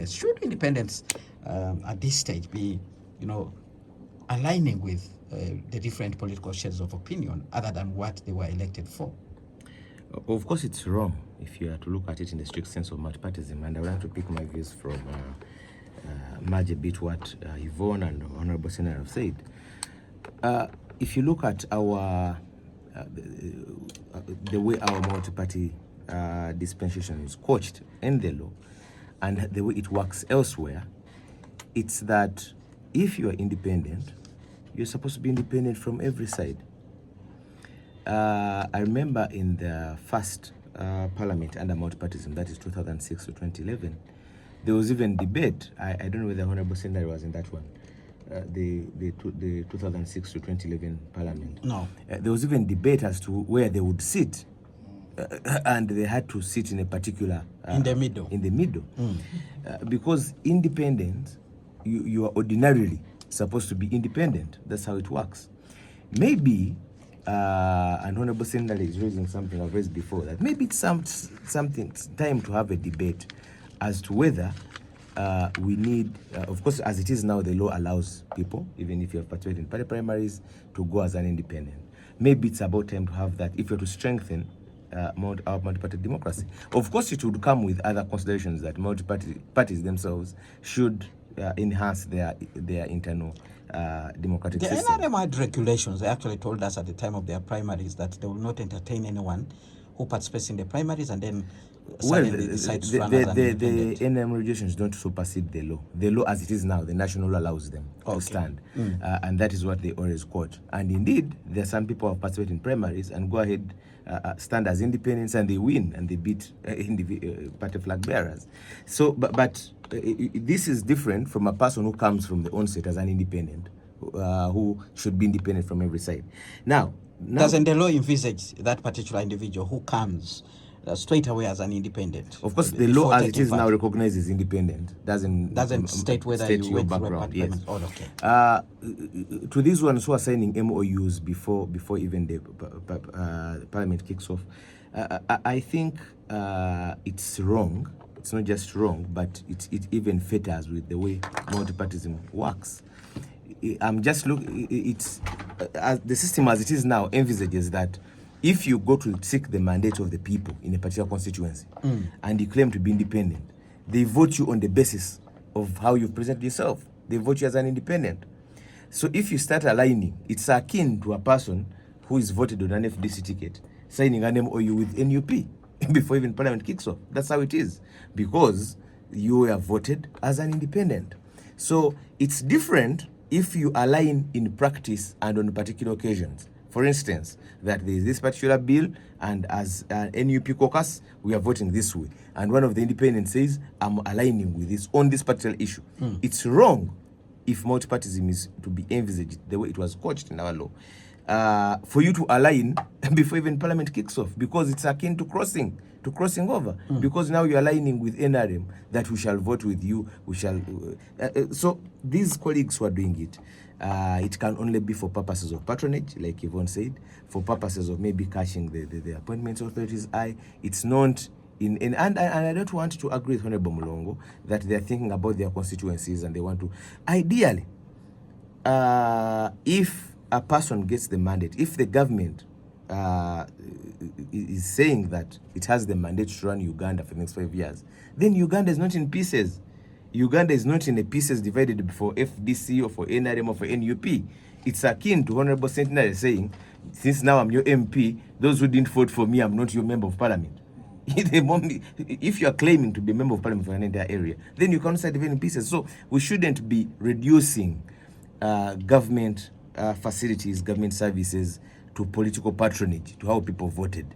Should independence at this stage be, aligning with the different political shades of opinion other than what they were elected for? Of course, it's wrong if you are to look at it in the strict sense of multipartyism, and I would like to pick my views from merge a bit what Yvonne and Honorable Senator have said. If you look at our the way our multi-party dispensation is coached in the law and the way it works elsewhere, it's that if you are independent, you're supposed to be independent from every side. I remember in the first parliament under multipartyism, that is 2006 to 2011, there was even debate. I don't know whether Honorable Senator was in that one. The 2006 to 2011 parliament. No. There was even debate as to where they would sit, and they had to sit in a particular in the middle. In the middle, because independent, you are ordinarily supposed to be independent. That's how it works. Maybe, and Honorable Senator is raising something I've raised before, that maybe it's something time to have a debate as to whether we need, of course, as it is now, the law allows people, even if you have participated in party primaries, to go as an independent. Maybe it's about time to have that if you're to strengthen our multi-party democracy. Of course, it would come with other considerations that multi-party parties themselves should enhance their internal democratic system. The NRM had regulations. They actually told us at the time of their primaries that they will not entertain anyone who participates in the primaries and then suddenly decides to run as an independent. The NRM regulations don't supersede the law. The law as it is now, the national law allows them to stand. And that is what they always quote. And indeed, there are some people who have participated in primaries and go ahead, stand as independents, and they win and they beat party flag bearers. So, but this is different from a person who comes from the onset as an independent, who should be independent from every side. Now, doesn't the law envisage that particular individual who comes straight away as an independent? Of course, the law as it is now recognizes independent. Doesn't state whether you your background. Yes. Oh, okay. To these ones who are signing MOUs before even the parliament kicks off, I think it's wrong. It's not just wrong, but it even fetters with the way multipartyism works. I'm just it's the system as it is now envisages that if you go to seek the mandate of the people in a particular constituency and you claim to be independent, they vote you on the basis of how you present yourself. They vote you as an independent. So if you start aligning, it's akin to a person who is voted on an FDC ticket signing an MOU with NUP before even parliament kicks off. That's how it is, because you are voted as an independent. So it's different if you align in practice and on particular occasions. For instance, that there is this particular bill, and as an NUP caucus, we are voting this way. And one of the independents says, I'm aligning with this on this particular issue. It's wrong if multipartyism is to be envisaged the way it was coached in our law. For you to align before even parliament kicks off, because it's akin to crossing over, because now you're aligning with NRM that we shall vote with you, we shall. So these colleagues who are doing it, it can only be for purposes of patronage, like Yvonne said, for purposes of maybe cashing the appointments authorities' eye. It's not and I don't want to agree with Honorable Mulongo that they're thinking about their constituencies and they want to. Ideally, if a person gets the mandate, if the government is saying that it has the mandate to run Uganda for the next 5 years, then Uganda is not in pieces. Uganda is not in the pieces divided for FDC or for NRM or for NUP. It's akin to Honorable Sentinel saying, since now I'm your MP, those who didn't vote for me, I'm not your member of parliament. If you are claiming to be a member of parliament for an entire area, then you cannot start dividing in pieces. So we shouldn't be reducing government facilities, government services to political patronage, to how people voted.